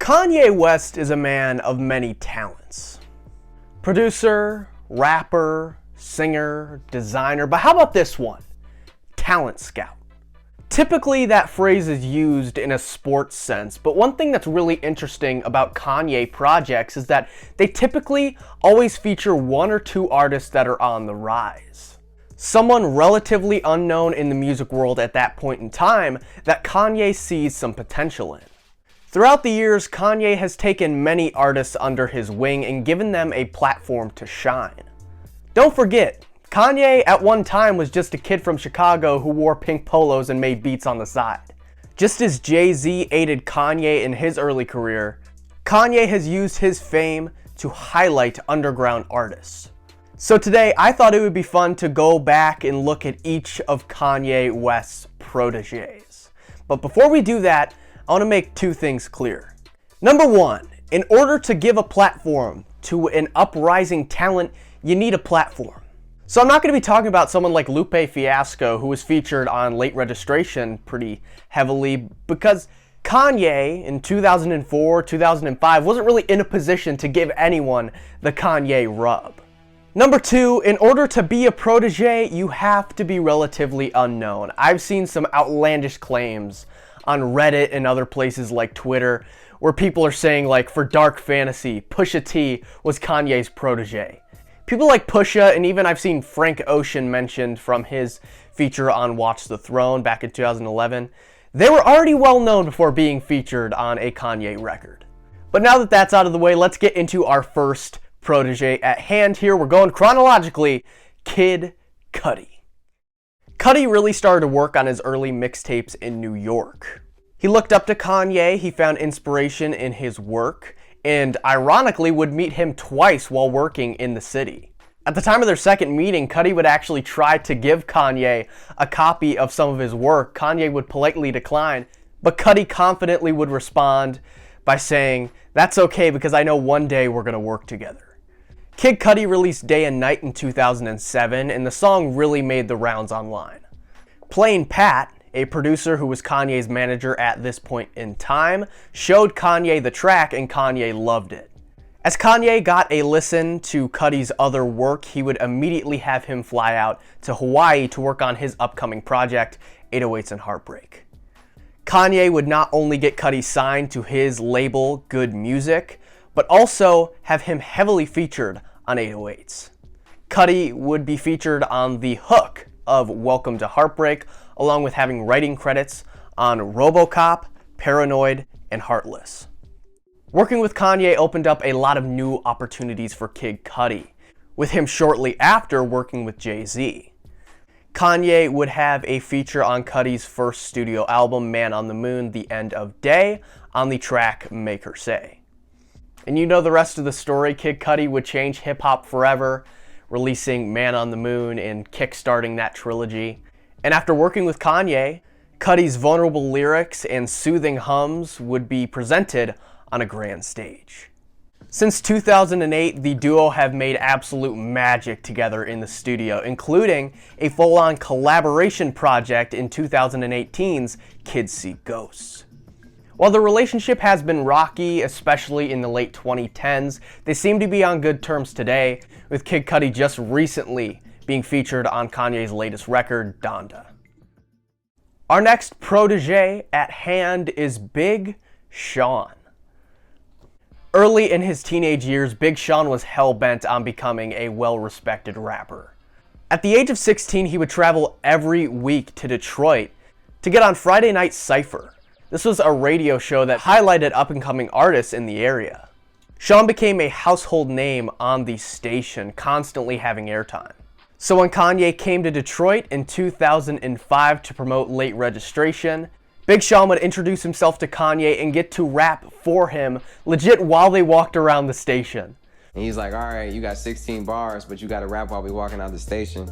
Kanye West is a man of many talents. Producer, rapper, singer, designer, but how about this one? Talent scout. Typically that phrase is used in a sports sense, but one thing that's really interesting about Kanye projects is that they typically always feature one or two artists that are on the rise. Someone relatively unknown in the music world at that point in time that Kanye sees some potential in. Throughout the years, Kanye has taken many artists under his wing and given them a platform to shine. Don't forget, Kanye at one time was just a kid from Chicago who wore pink polos and made beats on the side. Just as Jay-Z aided Kanye in his early career, Kanye has used his fame to highlight underground artists. So today, I thought it would be fun to go back and look at each of Kanye West's proteges. But before we do that, I want to make two things clear. Number one, in order to give a platform to an uprising talent, you need a platform. So I'm not going to be talking about someone like Lupe Fiasco, who was featured on Late Registration pretty heavily, because Kanye in 2004, 2005 wasn't really in a position to give anyone the Kanye rub. Number two, in order to be a protege, you have to be relatively unknown. I've seen some outlandish claims on Reddit and other places like Twitter where people are saying, like, for Dark Fantasy, Pusha T was Kanye's protege. People like Pusha, and even I've seen Frank Ocean mentioned from his feature on Watch the Throne back in 2011. They were already well known before being featured on a Kanye record. But now that that's out of the way, let's get into our first protege at hand here. We're going chronologically. Kid Cudi. Cudi really started to work on his early mixtapes in New York. He looked up to Kanye, he found inspiration in his work, and ironically would meet him twice while working in the city. At the time of their second meeting, Cudi would actually try to give Kanye a copy of some of his work. Kanye would politely decline, but Cudi confidently would respond by saying, "That's okay because I know one day we're gonna work together." Kid Cudi released Day and Night in 2007, and the song really made the rounds online. Plain Pat, a producer who was Kanye's manager at this point in time, showed Kanye the track and Kanye loved it. As Kanye got a listen to Cudi's other work, he would immediately have him fly out to Hawaii to work on his upcoming project, 808s and Heartbreak. Kanye would not only get Cudi signed to his label, Good Music, but also have him heavily featured on 808s. Cudi would be featured on the hook of Welcome to Heartbreak, along with having writing credits on RoboCop, Paranoid, and Heartless. Working with Kanye opened up a lot of new opportunities for Kid Cudi, with him shortly after working with Jay-Z. Kanye would have a feature on Cudi's first studio album, Man on the Moon, The End of Day, on the track Make Her Say. And you know the rest of the story. Kid Cudi would change hip-hop forever, releasing Man on the Moon and kickstarting that trilogy. And after working with Kanye, Cudi's vulnerable lyrics and soothing hums would be presented on a grand stage. Since 2008, the duo have made absolute magic together in the studio, including a full-on collaboration project in 2018's Kids See Ghosts. While the relationship has been rocky, especially in the late 2010s, they seem to be on good terms today, with Kid Cudi just recently being featured on Kanye's latest record, Donda. Our next protege at hand is Big Sean. Early in his teenage years, Big Sean was hell-bent on becoming a well-respected rapper. At the age of 16, he would travel every week to Detroit to get on Friday Night Cypher. This was a radio show that highlighted up-and-coming artists in the area. Sean became a household name on the station, constantly having airtime. So when Kanye came to Detroit in 2005 to promote Late Registration, Big Sean would introduce himself to Kanye and get to rap for him, legit while they walked around the station. And he's like, all right, you got 16 bars, but you got to rap while we walking out the station.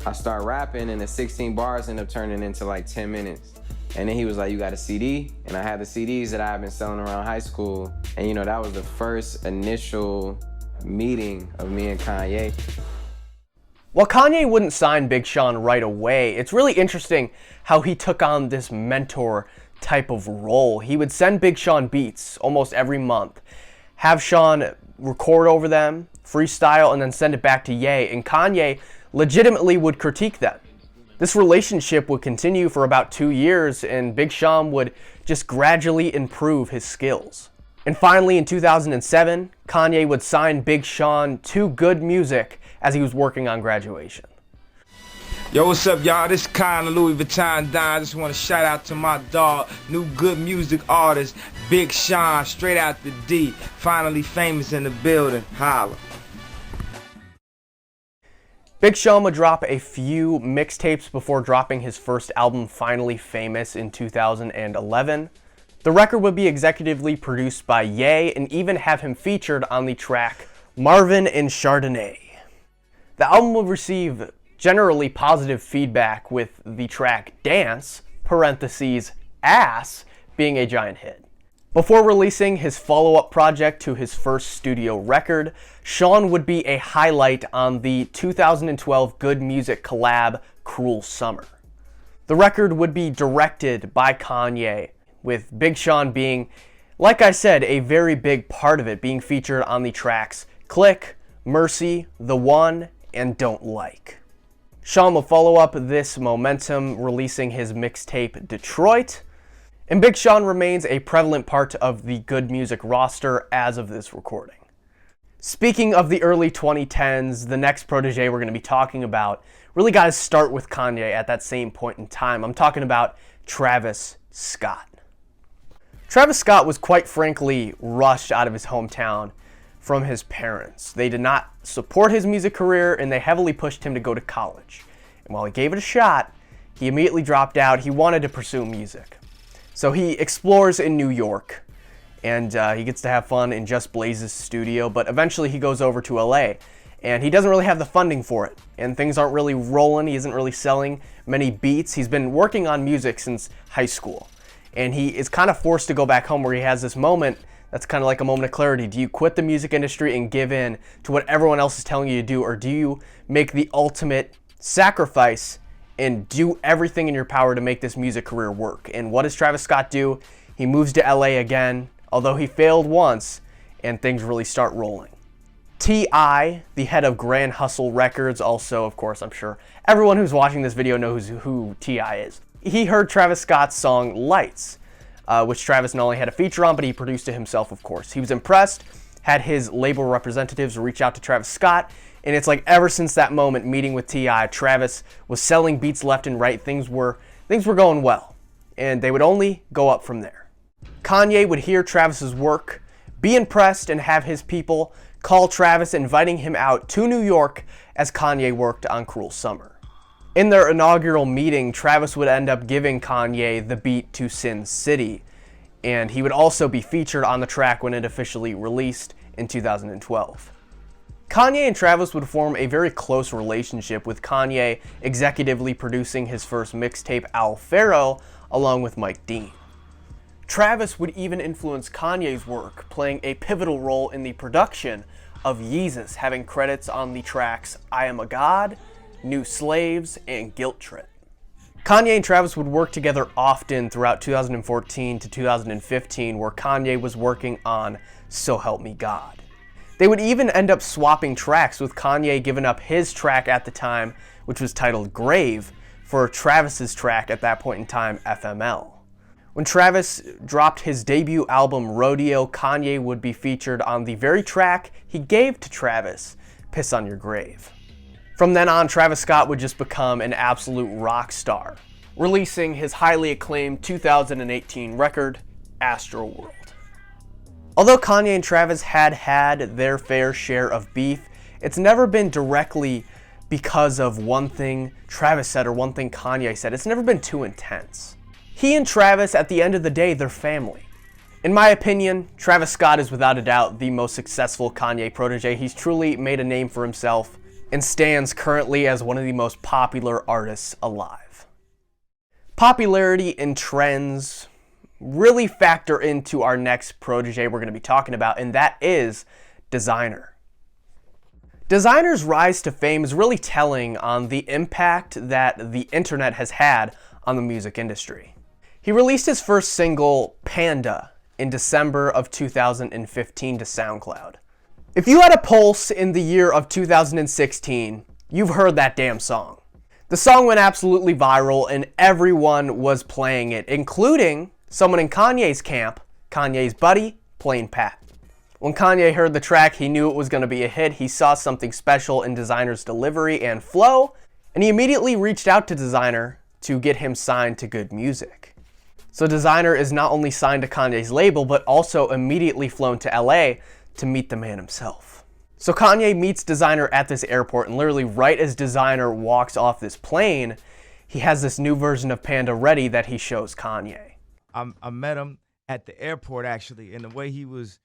I start rapping, and the 16 bars end up turning into like 10 minutes. And then he was like, you got a CD? And I had the CDs that I had been selling around high school. And you know, that was the first initial meeting of me and Kanye. While Kanye wouldn't sign Big Sean right away, it's really interesting how he took on this mentor type of role. He would send Big Sean beats almost every month, have Sean record over them, freestyle, and then send it back to Ye, and Kanye legitimately would critique them. This relationship would continue for about 2 years, and Big Sean would just gradually improve his skills. And finally, in 2007, Kanye would sign Big Sean to Good Music as he was working on Graduation. Yo, what's up, y'all? This is Kyle Louis Vuitton Don. I just want to shout out to my dog, new Good Music artist, Big Sean, straight out the D. Finally famous in the building. Holla. Big Sean would drop a few mixtapes before dropping his first album, Finally Famous, in 2011. The record would be executively produced by Ye and even have him featured on the track Marvin and Chardonnay. The album would receive generally positive feedback, with the track Dance, parentheses, Ass, being a giant hit. Before releasing his follow-up project to his first studio record, Sean would be a highlight on the 2012 Good Music collab, Cruel Summer. The record would be directed by Kanye, with Big Sean being, like I said, a very big part of it, being featured on the tracks Click, Mercy, The One, and Don't Like. Sean will follow up this momentum, releasing his mixtape Detroit, and Big Sean remains a prevalent part of the Good Music roster as of this recording. Speaking of the early 2010s, the next protege we're going to be talking about really got to start with Kanye at that same point in time. I'm talking about Travis Scott. Travis Scott was quite frankly rushed out of his hometown from his parents. They did not support his music career, and they heavily pushed him to go to college. And while he gave it a shot, he immediately dropped out. He wanted to pursue music. So he explores in New York, and he gets to have fun in Just Blaze's studio, but eventually he goes over to LA, and he doesn't really have the funding for it, and things aren't really rolling. He isn't really selling many beats. He's been working on music since high school, and he is kind of forced to go back home, where he has this moment that's kind of like a moment of clarity. Do you quit the music industry and give in to what everyone else is telling you to do, or do you make the ultimate sacrifice and do everything in your power to make this music career work? And what does Travis Scott do? He moves to LA again, although he failed once, and things really start rolling. T.I., the head of Grand Hustle Records, also, of course, I'm sure everyone who's watching this video knows who T.I. is. He heard Travis Scott's song Lights, which Travis not only had a feature on, but he produced it himself, of course. He was impressed, had his label representatives reach out to Travis Scott, and it's like ever since that moment, meeting with T.I., Travis was selling beats left and right. Things were going well, and they would only go up from there. Kanye would hear Travis's work, be impressed, and have his people call Travis, inviting him out to New York as Kanye worked on Cruel Summer. In their inaugural meeting, Travis would end up giving Kanye the beat to Sin City, and he would also be featured on the track when it officially released in 2012. Kanye and Travis would form a very close relationship, with Kanye executively producing his first mixtape, Al Pharaoh, along with Mike Dean. Travis would even influence Kanye's work, playing a pivotal role in the production of Yeezus, having credits on the tracks I Am a God, New Slaves, and Guilt Trip. Kanye and Travis would work together often throughout 2014 to 2015, where Kanye was working on So Help Me God. They would even end up swapping tracks, with Kanye giving up his track at the time, which was titled Grave, for Travis's track at that point in time, FML. When Travis dropped his debut album Rodeo, Kanye would be featured on the very track he gave to Travis, Piss on Your Grave. From then on, Travis Scott would just become an absolute rock star, releasing his highly acclaimed 2018 record, Astroworld. Although Kanye and Travis had their fair share of beef, it's never been directly because of one thing Travis said or one thing Kanye said. It's never been too intense. He and Travis, at the end of the day, they're family. In my opinion, Travis Scott is without a doubt the most successful Kanye protege. He's truly made a name for himself and stands currently as one of the most popular artists alive. Popularity and trends really factor into our next protege we're going to be talking about, and that is Desiigner. Desiigner's rise to fame is really telling on the impact that the internet has had on the music industry. He released his first single, Panda, in December of 2015 to SoundCloud. If you had a pulse in the year of 2016, you've heard that damn song. The song went absolutely viral and everyone was playing it, including someone in Kanye's camp, Kanye's buddy, Plain Pat. When Kanye heard the track, he knew it was going to be a hit. He saw something special in Desiigner's delivery and flow, and he immediately reached out to Desiigner to get him signed to Good Music. So Desiigner is not only signed to Kanye's label, but also immediately flown to LA to meet the man himself. So Kanye meets Desiigner at this airport, and literally right as Desiigner walks off this plane, he has this new version of Panda ready that he shows Kanye. I met him at the airport, actually, and the way he was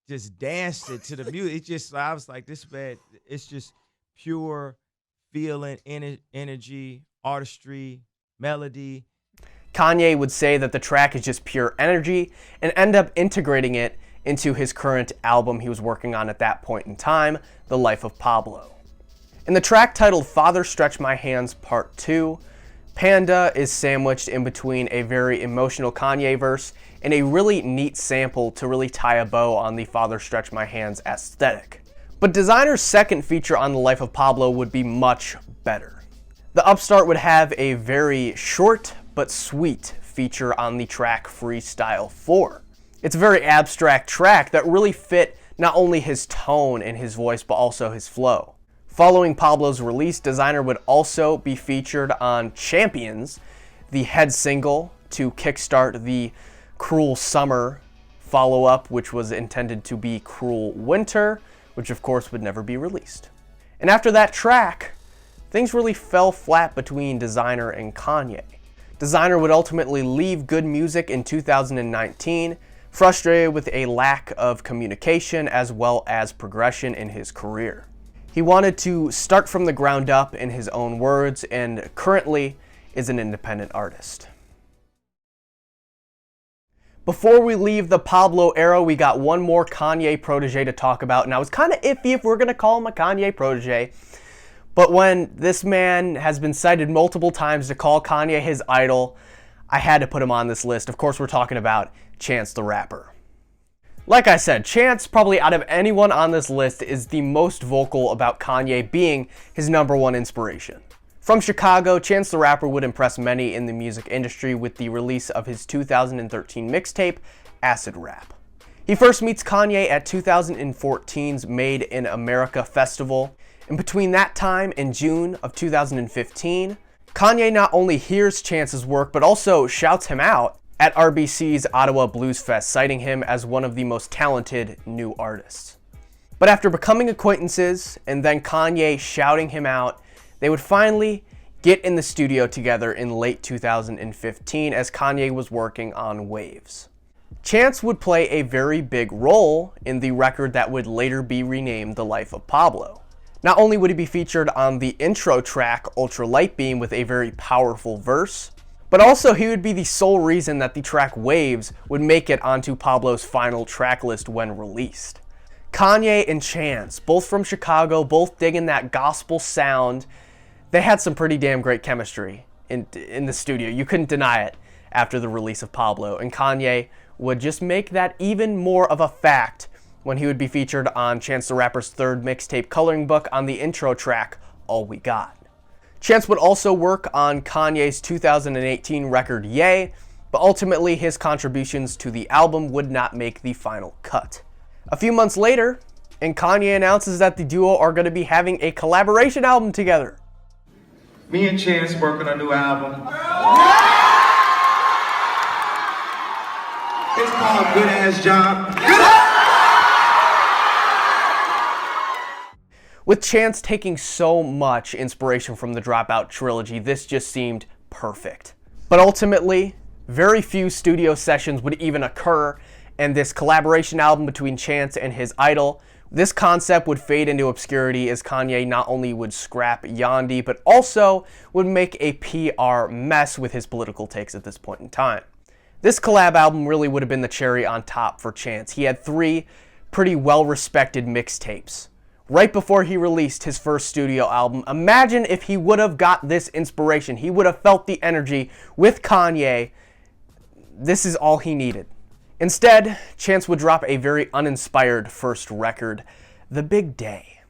just dancing to the music, it just, I was like, this man, it's just pure feeling, energy, artistry, melody. Kanye would say that the track is just pure energy and end up integrating it into his current album he was working on at that point in time, The Life of Pablo. In the track titled Father Stretch My Hands Part 2, Panda is sandwiched in between a very emotional Kanye verse and a really neat sample to really tie a bow on the Father Stretch My Hands aesthetic. But Desiigner's second feature on The Life of Pablo would be much better. The upstart would have a very short but sweet feature on the track Freestyle 4. It's a very abstract track that really fit not only his tone and his voice, but also his flow. Following Pablo's release, Desiigner would also be featured on Champions, the head single to kickstart the Cruel Summer follow-up, which was intended to be Cruel Winter, which of course would never be released. And after that track, things really fell flat between Desiigner and Kanye. Desiigner would ultimately leave Good Music in 2019, frustrated with a lack of communication as well as progression in his career. He wanted to start from the ground up in his own words, and currently is an independent artist. Before we leave the Pablo era, we got one more Kanye protege to talk about, and I was kind of iffy if we're going to call him a Kanye protege, but when this man has been cited multiple times to call Kanye his idol, I had to put him on this list. Of course, we're talking about Chance the Rapper. Like I said, Chance, probably out of anyone on this list, is the most vocal about Kanye being his #1 inspiration. From Chicago, Chance the Rapper would impress many in the music industry with the release of his 2013 mixtape, Acid Rap. He first meets Kanye at 2014's Made in America festival, and between that time and June of 2015, Kanye not only hears Chance's work, but also shouts him out at RBC's Ottawa Blues Fest, citing him as one of the most talented new artists. But after becoming acquaintances and then Kanye shouting him out, they would finally get in the studio together in late 2015 as Kanye was working on Waves. Chance would play a very big role in the record that would later be renamed The Life of Pablo. Not only would he be featured on the intro track Ultra Light Beam with a very powerful verse, but also he would be the sole reason that the track Waves would make it onto Pablo's final track list when released. Kanye and Chance, both from Chicago, both digging that gospel sound, they had some pretty damn great chemistry in the studio. You couldn't deny it after the release of Pablo, and Kanye would just make that even more of a fact when he would be featured on Chance the Rapper's third mixtape Coloring Book on the intro track All We Got. Chance would also work on Kanye's 2018 record Ye, but ultimately his contributions to the album would not make the final cut. A few months later, and Kanye announces that the duo are going to be having a collaboration album together. Me and Chance working on a new album. It's called Good Ass Job. With Chance taking so much inspiration from the Dropout trilogy, this just seemed perfect. But ultimately, very few studio sessions would even occur, and this collaboration album between Chance and his idol, this concept would fade into obscurity as Kanye not only would scrap Yandhi, but also would make a PR mess with his political takes at this point in time. This collab album really would have been the cherry on top for Chance. He had 3 pretty well-respected mixtapes right before he released his first studio album. Imagine if he would have got this inspiration. He would have felt the energy with Kanye this is all he needed. Instead, Chance would drop a very uninspired first record, The Big Day.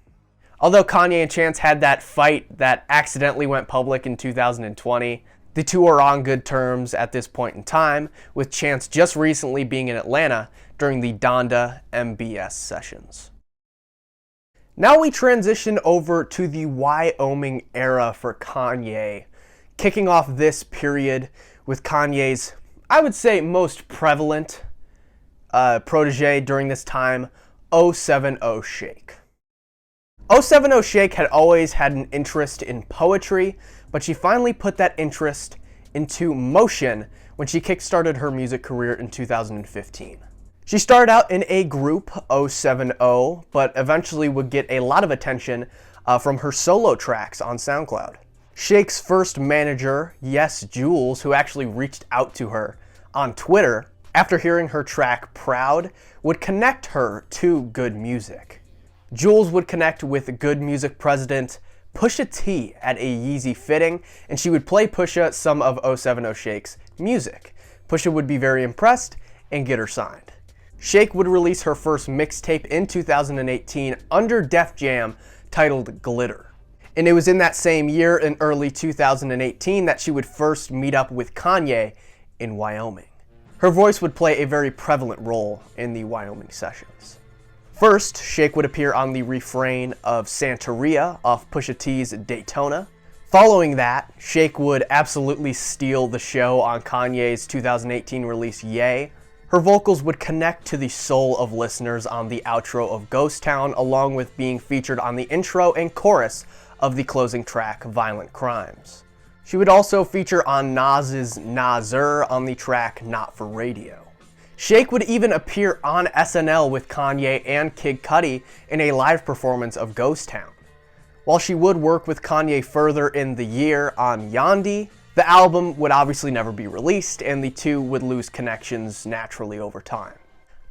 Although Kanye and Chance had that fight that accidentally went public in 2020, the two are on good terms at this point in time, with Chance just recently being in Atlanta during the Donda MBS sessions. Now we transition over to the Wyoming era for Kanye, kicking off this period with Kanye's, I would say, most prevalent protege during this time, 070 Shake. 070 Shake had always had an interest in poetry, but she finally put that interest into motion when she kickstarted her music career in 2015. She started out in a group, 070, but eventually would get a lot of attention from her solo tracks on SoundCloud. Shake's first manager, Yes Jules, who actually reached out to her on Twitter after hearing her track Proud, would connect her to Good Music. Jules would connect with Good Music president Pusha T at a Yeezy fitting, and she would play Pusha some of 070 Shake's music. Pusha would be very impressed and get her signed. Shake would release her first mixtape in 2018 under Def Jam titled Glitter. And it was in that same year, in early 2018, that she would first meet up with Kanye in Wyoming. Her voice would play a very prevalent role in the Wyoming sessions. First, Shake would appear on the refrain of Santeria off Pusha T's Daytona. Following that, Shake would absolutely steal the show on Kanye's 2018 release Ye. Her vocals would connect to the soul of listeners on the outro of Ghost Town, along with being featured on the intro and chorus of the closing track Violent Crimes. She would also feature on Nas's Nasr on the track Not for Radio. Shake would even appear on SNL with Kanye and Kid Cudi in a live performance of Ghost Town. While she would work with Kanye further in the year on Yandhi, the album would obviously never be released, and the two would lose connections naturally over time.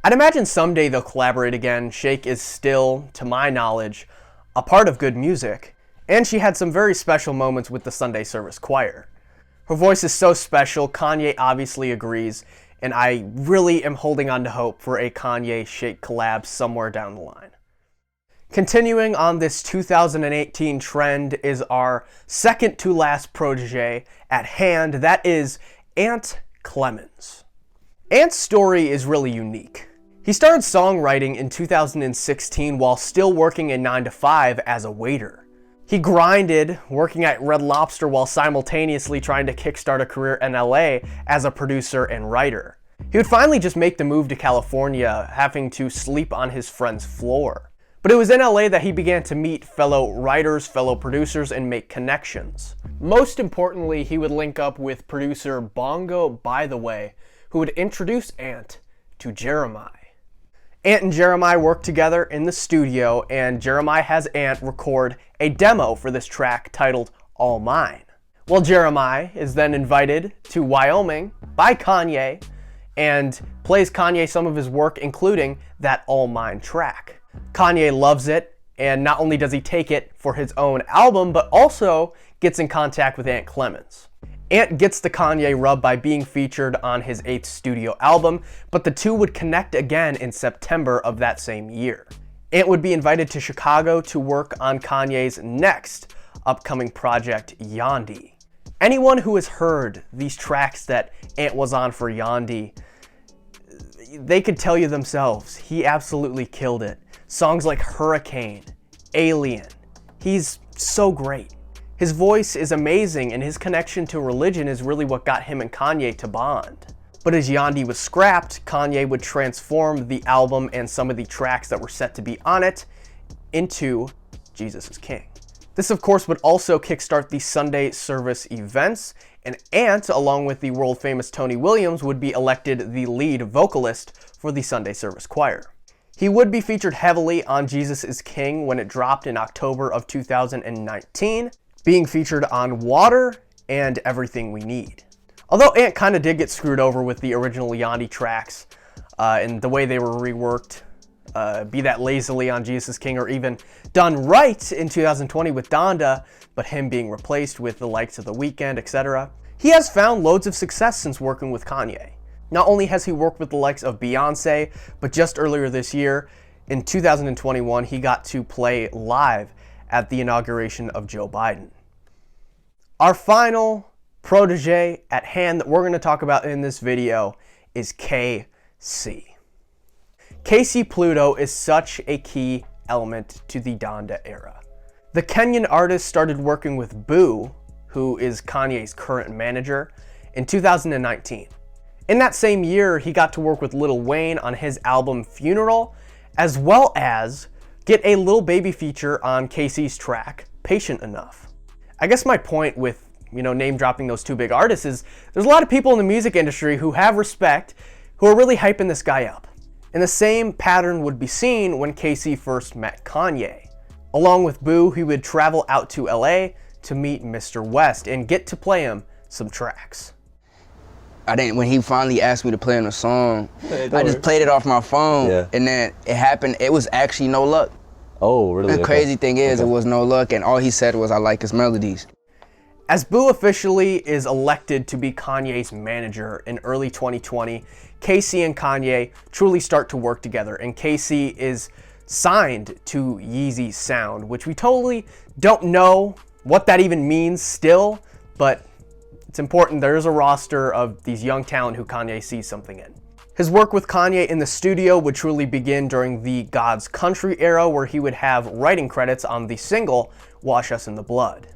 I'd imagine someday they'll collaborate again. Shake is still, to my knowledge, a part of Good Music, and she had some very special moments with the Sunday Service Choir. Her voice is so special, Kanye obviously agrees, and I really am holding on to hope for a Kanye-Shake collab somewhere down the line. Continuing on this 2018 trend is our second to last protege at hand, that is Ant Clemons. Ant's story is really unique. He started songwriting in 2016 while still working a 9-to-5 as a waiter. He grinded, working at Red Lobster while simultaneously trying to kickstart a career in LA as a producer and writer. He would finally just make the move to California, having to sleep on his friend's floor. But it was in LA that he began to meet fellow writers, fellow producers, and make connections. Most importantly, he would link up with producer Bongo By The Way, who would introduce Ant to Jeremiah. Ant and Jeremiah worked together in the studio, and Jeremiah has Ant record a demo for this track titled All Mine. Well, Jeremiah is then invited to Wyoming by Kanye and plays Kanye some of his work, including that All Mine track. Kanye loves it, and not only does he take it for his own album, but also gets in contact with Ant Clemons. Ant gets the Kanye rub by being featured on his 8th studio album, but the two would connect again in September of that same year. Ant would be invited to Chicago to work on Kanye's next upcoming project, Yandhi. Anyone who has heard these tracks that Ant was on for Yandhi, they could tell you themselves, he absolutely killed it. Songs like Hurricane, Alien, he's so great. His voice is amazing, and his connection to religion is really what got him and Kanye to bond. But as Yandhi was scrapped, Kanye would transform the album and some of the tracks that were set to be on it into Jesus is King. This, of course, would also kickstart the Sunday service events, and Ant, along with the world-famous Tony Williams, would be elected the lead vocalist for the Sunday service choir. He would be featured heavily on Jesus is King when it dropped in October of 2019, being featured on Water and Everything We Need. Although Ant kind of did get screwed over with the original Yandhi tracks and the way they were reworked, be that lazily on Jesus King or even done right in 2020 with Donda, but him being replaced with the likes of The Weeknd, etc. He has found loads of success since working with Kanye. Not only has he worked with the likes of Beyonce, but just earlier this year, in 2021, he got to play live at the inauguration of Joe Biden. Our final protege at hand that we're going to talk about in this video is KACEYCULKIN. KACEYCULKIN Pluto is such a key element to the Donda era. The Kenyan artist started working with Boo, who is Kanye's current manager, in 2019. In that same year, he got to work with Lil Wayne on his album Funeral, as well as get a Lil Baby feature on KACEY's track, Patient Enough. I guess my point with, name dropping those two big artists is there's a lot of people in the music industry who have respect, who are really hyping this guy up. And the same pattern would be seen when KACEYC first met Kanye. Along with Boo, he would travel out to LA to meet Mr. West and get to play him some tracks. When he finally asked me to play him a song, I just played it off my phone, and then it happened. It was actually no luck. Oh, really? The crazy thing is, it was no luck, and all he said was, "I like his melodies." As Boo officially is elected to be Kanye's manager in early 2020, KACEYC and Kanye truly start to work together, and KACEYC is signed to Yeezy's sound, which we totally don't know what that even means still, but it's important. There is a roster of these young talent who Kanye sees something in. His work with Kanye in the studio would truly begin during the God's Country era, where he would have writing credits on the single Wash Us in the Blood.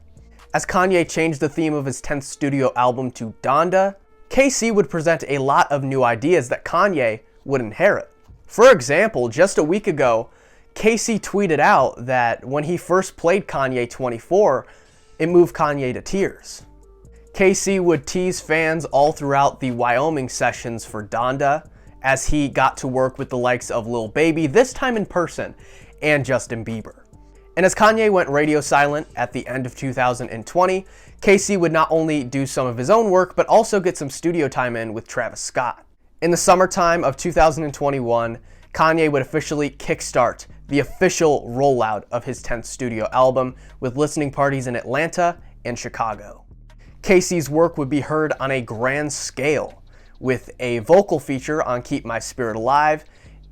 As Kanye changed the theme of his 10th studio album to Donda, KACEYC would present a lot of new ideas that Kanye would inherit. For example, just a week ago, KACEYC tweeted out that when he first played Kanye 24, it moved Kanye to tears. KACEYC would tease fans all throughout the Wyoming sessions for Donda, as he got to work with the likes of Lil Baby, this time in person, and Justin Bieber. And as Kanye went radio silent at the end of 2020, KACEYC would not only do some of his own work, but also get some studio time in with Travis Scott. In the summertime of 2021, Kanye would officially kickstart the official rollout of his 10th studio album with listening parties in Atlanta and Chicago. KACEYC's work would be heard on a grand scale, with a vocal feature on Keep My Spirit Alive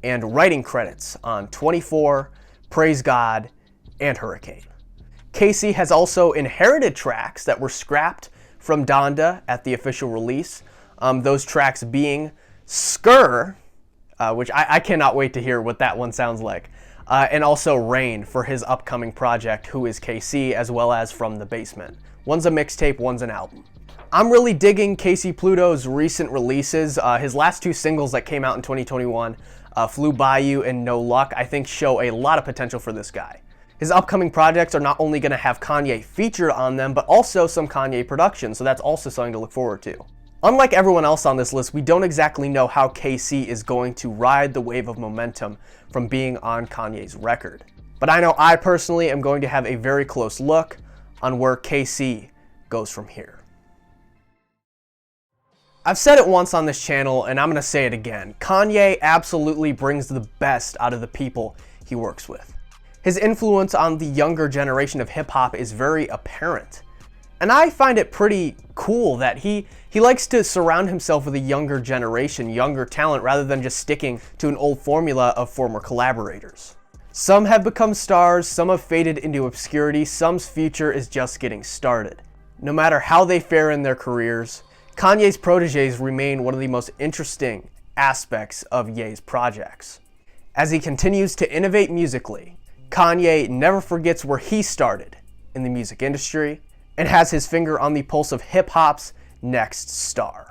and writing credits on 24, Praise God, and Hurricane. KACEYC has also inherited tracks that were scrapped from Donda at the official release, those tracks being Skur, which I cannot wait to hear what that one sounds like, and also Rain for his upcoming project, Who Is KACEYC, as well as From the Basement. One's a mixtape, one's an album. I'm really digging KACEYC Pluto's recent releases. His last two singles that came out in 2021, Flew By You and No Luck, I think show a lot of potential for this guy. His upcoming projects are not only going to have Kanye featured on them, but also some Kanye production, so that's also something to look forward to. Unlike everyone else on this list, we don't exactly know how KACEYC is going to ride the wave of momentum from being on Kanye's record. But I know I personally am going to have a very close look on where KACEYC goes from here. I've said it once on this channel, and I'm going to say it again. Kanye absolutely brings the best out of the people he works with. His influence on the younger generation of hip-hop is very apparent. And I find it pretty cool that he likes to surround himself with a younger generation, younger talent, rather than just sticking to an old formula of former collaborators. Some have become stars, some have faded into obscurity, some's future is just getting started. No matter how they fare in their careers, Kanye's protégés remain one of the most interesting aspects of Ye's projects. As he continues to innovate musically, Kanye never forgets where he started in the music industry and has his finger on the pulse of hip-hop's next star.